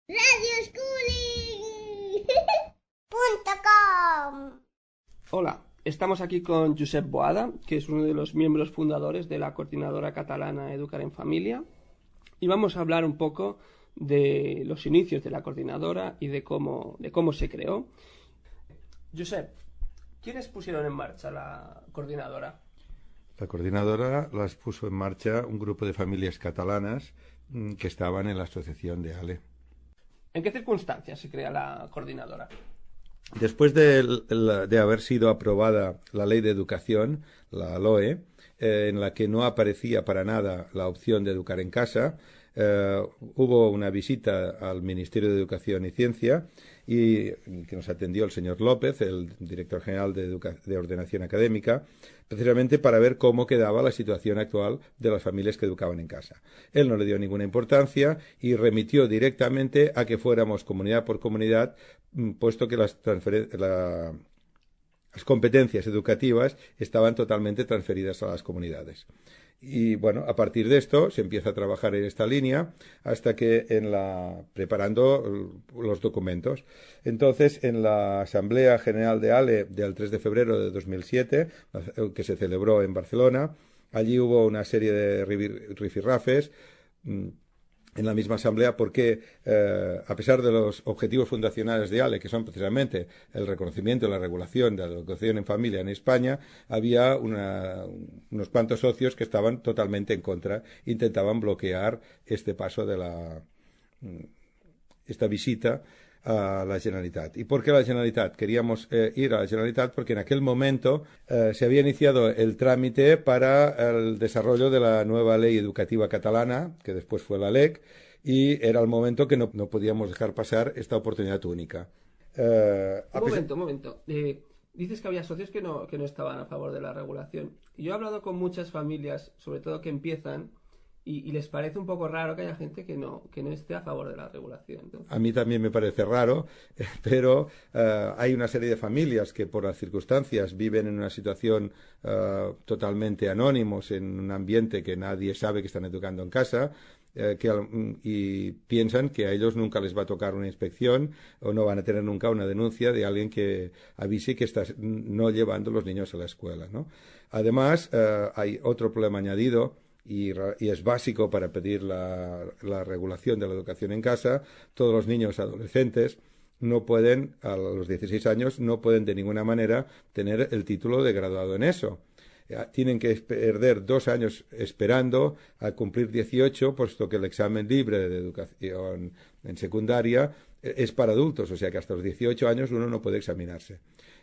radioschooling.com. Hola, estamos aquí con Josep Boada, que es uno de los miembros fundadores de la coordinadora catalana Educar en Familia, y vamos a hablar un poco de los inicios de la coordinadora y de cómo se creó. Josep, ¿quiénes pusieron en marcha la coordinadora? La coordinadora las puso en marcha un grupo de familias catalanas que estaban en la asociación de ALE. ¿En qué circunstancias se crea la coordinadora? Después de haber sido aprobada la Ley de Educación, la LOE, en la que no aparecía para nada la opción de educar en casa, hubo una visita al Ministerio de Educación y Ciencia y que nos atendió el señor López, el director general de Ordenación Académica, precisamente para ver cómo quedaba la situación actual de las familias que educaban en casa. Él no le dio ninguna importancia y remitió directamente a que fuéramos comunidad por comunidad, puesto que las competencias educativas estaban totalmente transferidas a las comunidades. Y bueno, a partir de esto se empieza a trabajar en esta línea hasta que preparando los documentos. Entonces, en la Asamblea General de ALE del 3 de febrero de 2007, que se celebró en Barcelona, allí hubo una serie de rifirrafes en la misma asamblea porque, a pesar de los objetivos fundacionales de ALE, que son precisamente el reconocimiento y la regulación de la educación en familia en España, había unos cuantos socios que estaban totalmente en contra, intentaban bloquear este paso de esta visita a la Generalitat. ¿Y por qué la Generalitat? Queríamos ir a la Generalitat porque en aquel momento se había iniciado el trámite para el desarrollo de la nueva ley educativa catalana, que después fue la LEC, y era el momento que no podíamos dejar pasar esta oportunidad única. Un momento. Dices que había socios que no estaban a favor de la regulación. Yo he hablado con muchas familias, sobre todo que empiezan, y les parece un poco raro que haya gente que no esté a favor de la regulación. Entonces... A mí también me parece raro, pero hay una serie de familias que por las circunstancias viven en una situación totalmente anónimos, en un ambiente que nadie sabe que están educando en casa, y piensan que a ellos nunca les va a tocar una inspección o no van a tener nunca una denuncia de alguien que avise que está no llevando los niños a la escuela, ¿no? Además, hay otro problema añadido. Y es básico para pedir la regulación de la educación en casa. Todos los niños adolescentes no pueden, a los 16 años, no pueden de ninguna manera tener el título de graduado en eso. Tienen que perder 2 años esperando a cumplir 18, puesto que el examen libre de educación en secundaria es para adultos, o sea que hasta los 18 años uno no puede examinarse.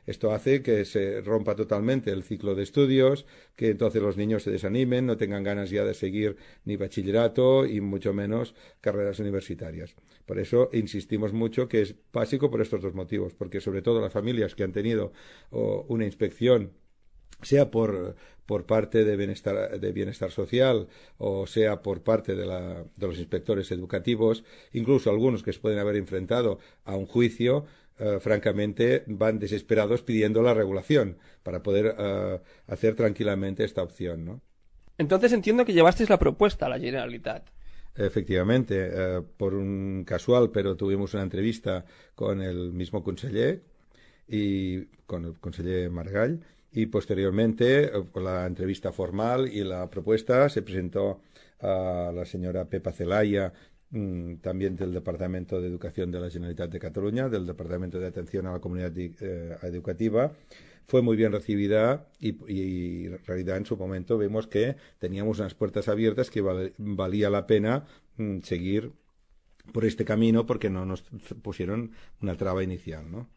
Esto hace que se rompa totalmente el ciclo de estudios, que entonces los niños se desanimen, no tengan ganas ya de seguir ni bachillerato y mucho menos carreras universitarias. Por eso insistimos mucho que es básico por estos dos motivos, porque sobre todo las familias que han tenido una inspección, sea por parte de bienestar social o sea por parte de los inspectores educativos, incluso algunos que se pueden haber enfrentado a un juicio, francamente van desesperados pidiendo la regulación para poder hacer tranquilamente esta opción, ¿no? Entonces entiendo que llevasteis la propuesta a la Generalitat. Efectivamente, por un casual, pero tuvimos una entrevista con el mismo conseller y con el conseller Margall, y posteriormente la entrevista formal y la propuesta se presentó a la señora Pepa Celaya, también del Departamento de Educación de la Generalitat de Cataluña, del Departamento de Atención a la Comunidad Educativa. Fue muy bien recibida y en realidad en su momento vemos que teníamos unas puertas abiertas que valía la pena seguir por este camino porque no nos pusieron una traba inicial, ¿no?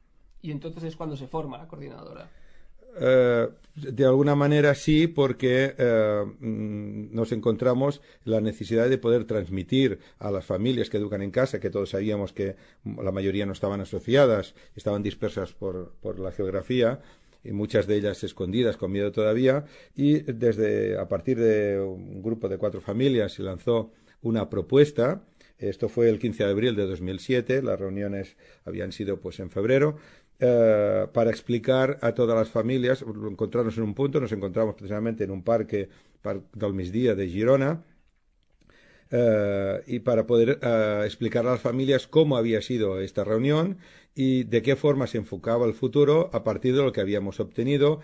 Y entonces es cuando se forma la coordinadora. De alguna manera sí, porque nos encontramos la necesidad de poder transmitir a las familias que educan en casa, que todos sabíamos que la mayoría no estaban asociadas, estaban dispersas por la geografía, y muchas de ellas escondidas con miedo todavía, y a partir de un grupo de 4 familias se lanzó una propuesta. Esto fue el 15 de abril de 2007, las reuniones habían sido pues en febrero, para explicar a todas las familias, encontrarnos en un punto, nos encontramos precisamente en un parque del Migdia de Girona, y para poder explicar a las familias cómo había sido esta reunión y de qué forma se enfocaba el futuro a partir de lo que habíamos obtenido,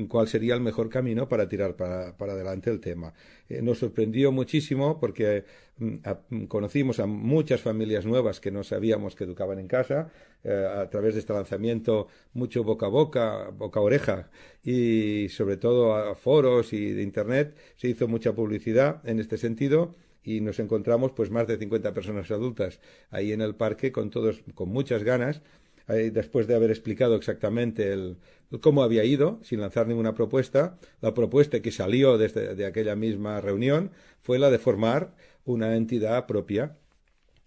cuál sería el mejor camino para tirar para adelante el tema. Nos sorprendió muchísimo porque conocimos a muchas familias nuevas que no sabíamos que educaban en casa, a través de este lanzamiento mucho boca a boca, boca a oreja y sobre todo a foros y de internet se hizo mucha publicidad en este sentido. Y nos encontramos pues más de 50 personas adultas ahí en el parque con todos con muchas ganas después de haber explicado exactamente cómo había ido sin lanzar ninguna propuesta. La propuesta que salió de aquella misma reunión fue la de formar una entidad propia.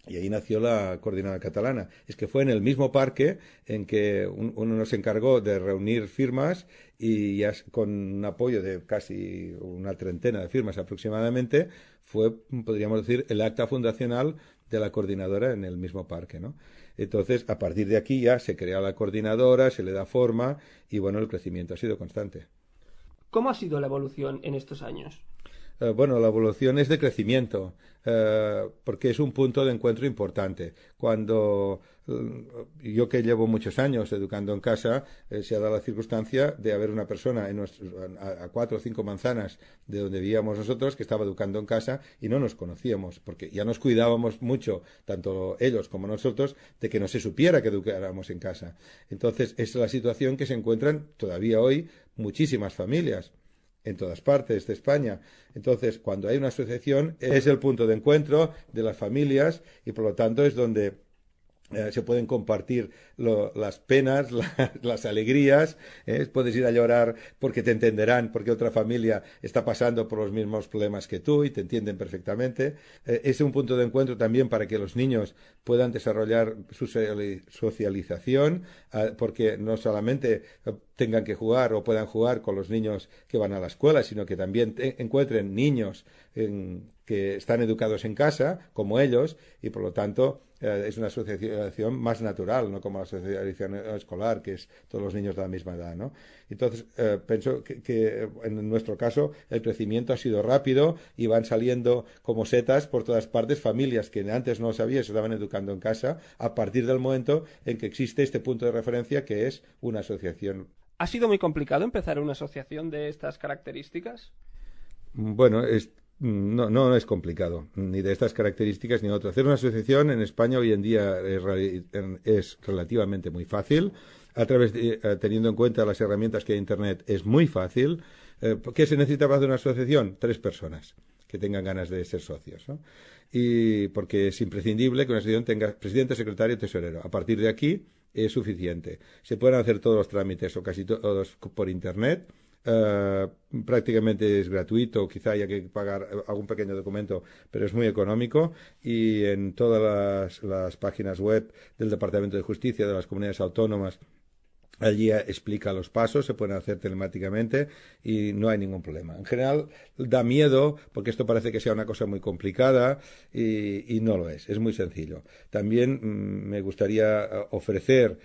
Y ahí nació la Coordinadora Catalana. Es que fue en el mismo parque en que uno nos encargó de reunir firmas y ya con un apoyo de casi una treintena de firmas aproximadamente, fue, podríamos decir, el acta fundacional de la coordinadora en el mismo parque, ¿no? Entonces, a partir de aquí ya se crea la coordinadora, se le da forma y, bueno, el crecimiento ha sido constante. ¿Cómo ha sido la evolución en estos años? Bueno, la evolución es de crecimiento, porque es un punto de encuentro importante. Cuando yo que llevo muchos años educando en casa, se ha dado la circunstancia de haber una persona a 4 o 5 manzanas de donde vivíamos nosotros que estaba educando en casa y no nos conocíamos, porque ya nos cuidábamos mucho, tanto ellos como nosotros, de que no se supiera que educáramos en casa. Entonces, es la situación que se encuentran todavía hoy muchísimas familias en todas partes de España. Entonces, cuando hay una asociación, es el punto de encuentro de las familias y, por lo tanto, es donde se pueden compartir las penas, las alegrías, puedes ir a llorar porque te entenderán, porque otra familia está pasando por los mismos problemas que tú y te entienden perfectamente. Es un punto de encuentro también para que los niños puedan desarrollar su socialización, porque no solamente tengan que jugar o puedan jugar con los niños que van a la escuela, sino que también encuentren niños que están educados en casa, como ellos, y por lo tanto es una asociación más natural, no como la asociación escolar, que es todos los niños de la misma edad, ¿no? Entonces, pienso que en nuestro caso el crecimiento ha sido rápido y van saliendo como setas por todas partes familias que antes no sabían, se estaban educando en casa, a partir del momento en que existe este punto de referencia que es una asociación. ¿Ha sido muy complicado empezar una asociación de estas características? Bueno, no es complicado, ni de estas características ni de otras. Hacer una asociación en España hoy en día es relativamente muy fácil. Teniendo en cuenta las herramientas que hay en Internet, es muy fácil. ¿Qué se necesita para hacer una asociación? 3 personas que tengan ganas de ser socios, ¿no? Y porque es imprescindible que una asociación tenga presidente, secretario, tesorero. A partir de aquí es suficiente. Se pueden hacer todos los trámites o casi todos por Internet. Prácticamente es gratuito, quizá haya que pagar algún pequeño documento, pero es muy económico y en todas las páginas web del Departamento de Justicia de las comunidades autónomas allí explica los pasos, se pueden hacer telemáticamente y no hay ningún problema. En general da miedo porque esto parece que sea una cosa muy complicada y no lo es muy sencillo. También me gustaría ofrecer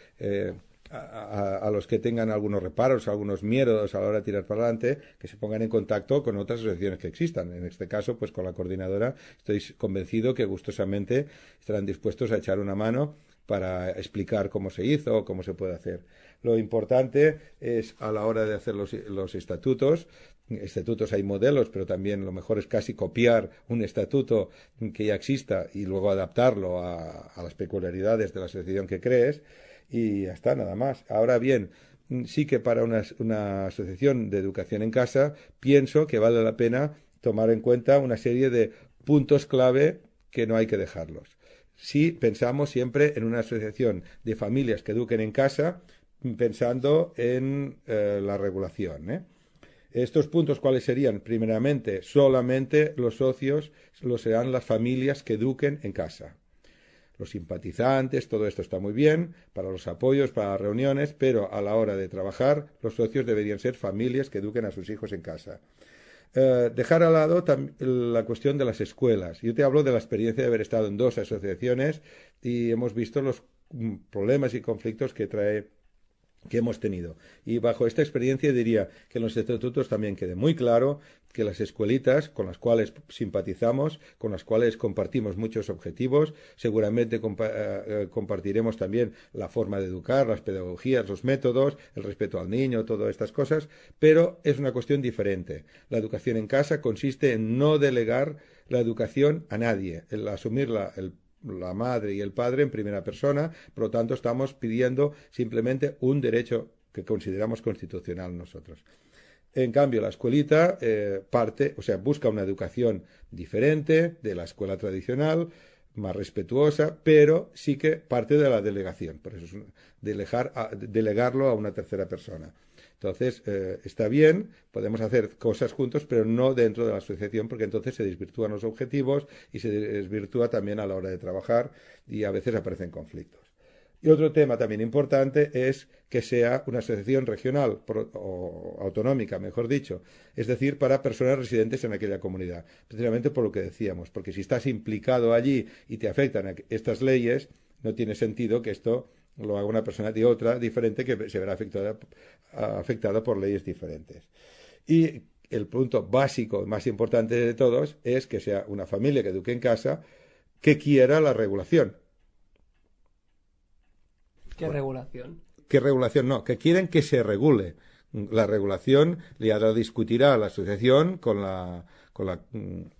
a los que tengan algunos reparos, algunos miedos a la hora de tirar para adelante, que se pongan en contacto con otras asociaciones que existan. En este caso, pues con la coordinadora, estoy convencido que gustosamente estarán dispuestos a echar una mano para explicar cómo se hizo o cómo se puede hacer. Lo importante es a la hora de hacer los estatutos. Estatutos hay modelos, pero también lo mejor es casi copiar un estatuto que ya exista y luego adaptarlo a las peculiaridades de la asociación que crees. Y ya está, nada más. Ahora bien, sí que para una asociación de educación en casa pienso que vale la pena tomar en cuenta una serie de puntos clave que no hay que dejarlos. Si pensamos siempre en una asociación de familias que eduquen en casa, pensando en la regulación, Estos puntos, ¿cuáles serían? Primeramente, solamente los socios serán las familias que eduquen en casa. Los simpatizantes, todo esto está muy bien para los apoyos, para las reuniones, pero a la hora de trabajar, los socios deberían ser familias que eduquen a sus hijos en casa. Dejar al lado la cuestión de las escuelas. Yo te hablo de la experiencia de haber estado en 2 asociaciones y hemos visto los problemas y conflictos que trae que hemos tenido. Y bajo esta experiencia diría que en los estatutos también quede muy claro que las escuelitas con las cuales simpatizamos, con las cuales compartimos muchos objetivos, seguramente compartiremos también la forma de educar, las pedagogías, los métodos, el respeto al niño, todas estas cosas, pero es una cuestión diferente. La educación en casa consiste en no delegar la educación a nadie, el asumir la madre y el padre en primera persona, por lo tanto estamos pidiendo simplemente un derecho que consideramos constitucional nosotros. En cambio, la escuelita busca una educación diferente de la escuela tradicional, más respetuosa, pero sí que parte de la delegación, por eso es delegarlo a una tercera persona. Entonces, está bien, podemos hacer cosas juntos, pero no dentro de la asociación, porque entonces se desvirtúan los objetivos y se desvirtúa también a la hora de trabajar y a veces aparecen conflictos. Y otro tema también importante es que sea una asociación regional o autonómica, mejor dicho, es decir, para personas residentes en aquella comunidad, precisamente por lo que decíamos, porque si estás implicado allí y te afectan estas leyes, no tiene sentido que esto lo haga una persona de otra diferente que se verá afectada por leyes diferentes. Y el punto básico, más importante de todos, es que sea una familia que eduque en casa que quiera la regulación. ¿Qué regulación? ¿Qué regulación? No, que quieren que se regule. La regulación la discutirá la asociación con la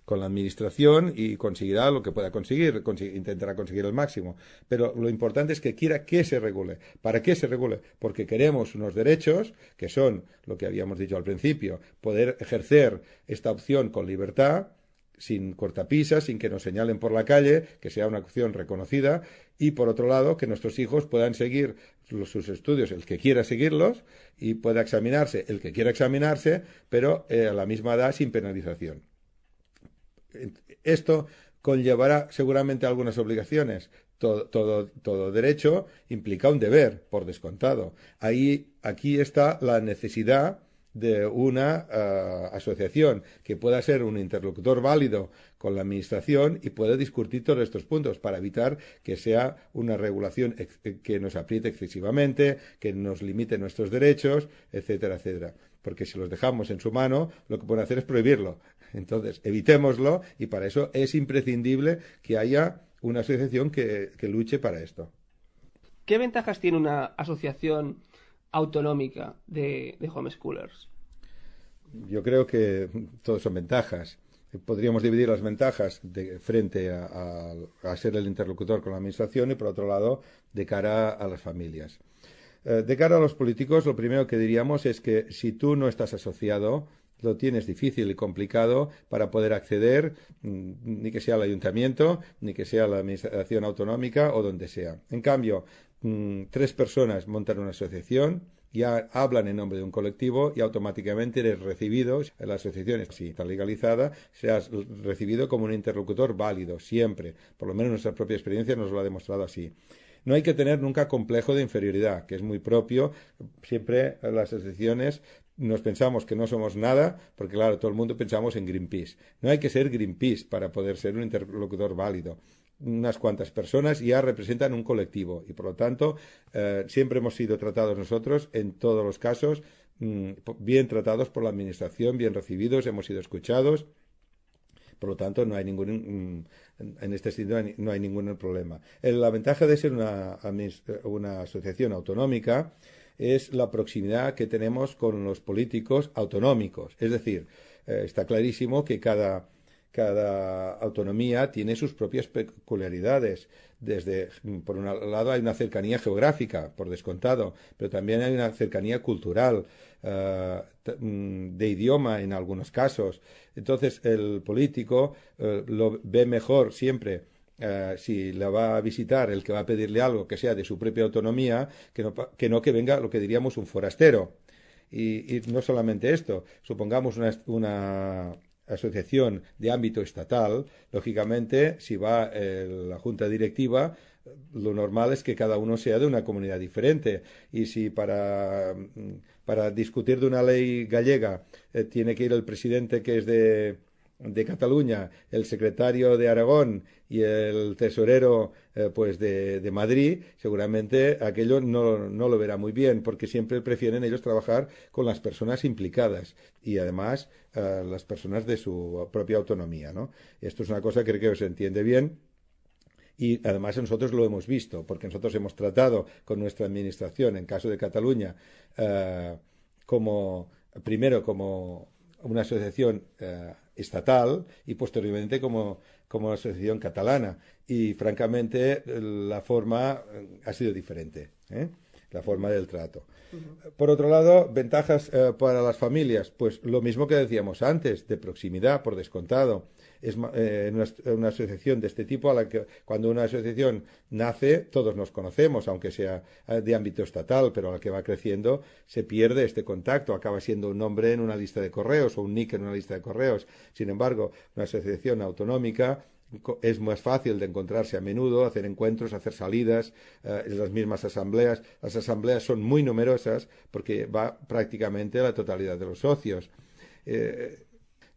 administración y conseguirá lo que pueda conseguir, intentará conseguir el máximo. Pero lo importante es que quiera que se regule. ¿Para qué se regule? Porque queremos unos derechos, que son lo que habíamos dicho al principio, poder ejercer esta opción con libertad, sin cortapisas, sin que nos señalen por la calle, que sea una opción reconocida, y por otro lado, que nuestros hijos puedan seguir sus estudios, el que quiera seguirlos, y pueda examinarse el que quiera examinarse, pero a la misma edad sin penalización. Esto conllevará seguramente algunas obligaciones. Todo derecho implica un deber, por descontado. Aquí está la necesidad de una asociación que pueda ser un interlocutor válido con la administración y pueda discutir todos estos puntos para evitar que sea una regulación que nos apriete excesivamente, que nos limite nuestros derechos, etcétera, etcétera. Porque si los dejamos en su mano, lo que pueden hacer es prohibirlo. Entonces, evitémoslo y para eso es imprescindible que haya una asociación que luche para esto. ¿Qué ventajas tiene una asociación autonómica de homeschoolers? Yo creo que todos son ventajas. Podríamos dividir las ventajas frente a ser el interlocutor con la administración y, por otro lado, de cara a las familias. De cara a los políticos, lo primero que diríamos es que si tú no estás asociado, lo tienes difícil y complicado para poder acceder, ni que sea al ayuntamiento, ni que sea a la administración autonómica o donde sea. En cambio, 3 personas montan una asociación, ya hablan en nombre de un colectivo y automáticamente eres recibido, la asociación está legalizada, seas recibido como un interlocutor válido, siempre. Por lo menos nuestra propia experiencia nos lo ha demostrado así. No hay que tener nunca complejo de inferioridad, que es muy propio. Siempre las asociaciones nos pensamos que no somos nada, porque claro, todo el mundo pensamos en Greenpeace. No hay que ser Greenpeace para poder ser un interlocutor válido. Unas cuantas personas ya representan un colectivo y por lo tanto siempre hemos sido tratados nosotros en todos los casos bien tratados por la administración, bien recibidos, hemos sido escuchados. Por lo tanto, no hay en este sentido no hay ningún problema. La ventaja de ser una asociación autonómica es la proximidad que tenemos con los políticos autonómicos. Es decir, está clarísimo que cada autonomía tiene sus propias peculiaridades. Por un lado, hay una cercanía geográfica, por descontado, pero también hay una cercanía cultural, de idioma en algunos casos. Entonces, el político lo ve mejor siempre si la va a visitar el que va a pedirle algo que sea de su propia autonomía, que no que venga lo que diríamos un forastero. Y no solamente esto, supongamos una asociación de ámbito estatal, lógicamente, si va la junta directiva, lo normal es que cada uno sea de una comunidad diferente. Y si para discutir de una ley gallega tiene que ir el presidente que es de de Cataluña, el secretario de Aragón y el tesorero pues de Madrid, seguramente aquello no lo verá muy bien, porque siempre prefieren ellos trabajar con las personas implicadas y además las personas de su propia autonomía, ¿no? Esto es una cosa que creo que se entiende bien. Y además nosotros lo hemos visto, porque nosotros hemos tratado con nuestra administración, en caso de Cataluña, como primero como una asociación estatal y posteriormente como asociación catalana. Y francamente la forma ha sido diferente, ¿eh? La forma del trato. Por otro lado, ventajas para las familias, pues lo mismo que decíamos antes, de proximidad, por descontado. Es una asociación de este tipo a la que cuando una asociación nace todos nos conocemos, aunque sea de ámbito estatal, pero a la que va creciendo se pierde este contacto, acaba siendo un nombre en una lista de correos o un nick en una lista de correos. Sin embargo, una asociación autonómica es más fácil de encontrarse a menudo, hacer encuentros, hacer salidas, en las mismas asambleas. Las asambleas son muy numerosas porque va prácticamente la totalidad de los socios.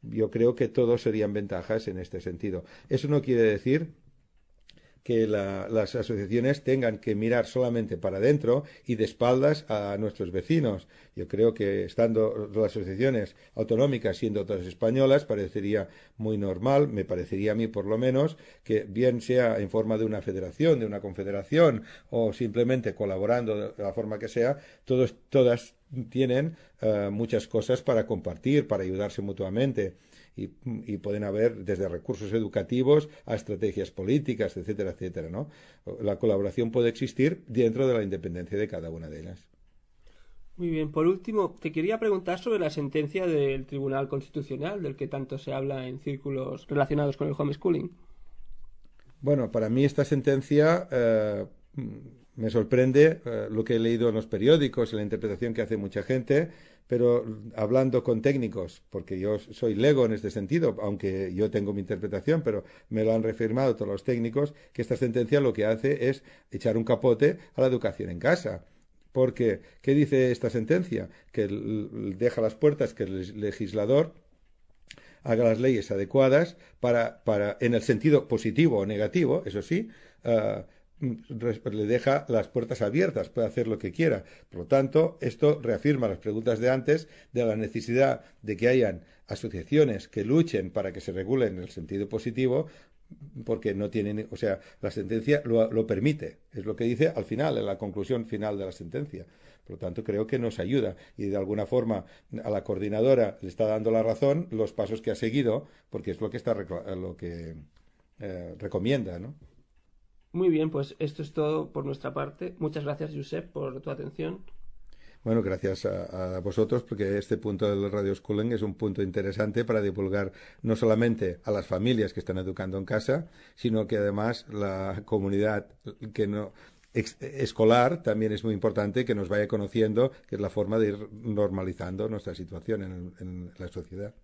Yo creo que todos serían ventajas en este sentido. Eso no quiere decir que las asociaciones tengan que mirar solamente para adentro y de espaldas a nuestros vecinos. Yo creo que estando las asociaciones autonómicas siendo todas españolas, parecería muy normal, me parecería a mí por lo menos, que bien sea en forma de una federación, de una confederación o simplemente colaborando de la forma que sea, todas tienen muchas cosas para compartir, para ayudarse mutuamente. Y pueden haber desde recursos educativos a estrategias políticas, etcétera, etcétera, ¿no? La colaboración puede existir dentro de la independencia de cada una de ellas. Muy bien, por último, te quería preguntar sobre la sentencia del Tribunal Constitucional, del que tanto se habla en círculos relacionados con el homeschooling. Bueno, para mí esta sentencia me sorprende lo que he leído en los periódicos y la interpretación que hace mucha gente, pero hablando con técnicos, porque yo soy lego en este sentido, aunque yo tengo mi interpretación, pero me lo han reafirmado todos los técnicos, que esta sentencia lo que hace es echar un capote a la educación en casa. Porque, ¿qué dice esta sentencia? Que deja las puertas que el legislador haga las leyes adecuadas para en el sentido positivo o negativo, eso sí, le deja las puertas abiertas, puede hacer lo que quiera. Por lo tanto, esto reafirma las preguntas de antes de la necesidad de que hayan asociaciones que luchen para que se regule en el sentido positivo, porque no tienen, o sea, la sentencia lo permite, es lo que dice al final, en la conclusión final de la sentencia. Por lo tanto, creo que nos ayuda y de alguna forma a la coordinadora le está dando la razón los pasos que ha seguido, porque es lo que recomienda, ¿no? Muy bien, pues esto es todo por nuestra parte. Muchas gracias, Josep, por tu atención. Bueno, gracias a vosotros, porque este punto del Radio Schooling es un punto interesante para divulgar no solamente a las familias que están educando en casa, sino que además la comunidad que no escolar también es muy importante que nos vaya conociendo, que es la forma de ir normalizando nuestra situación en la sociedad.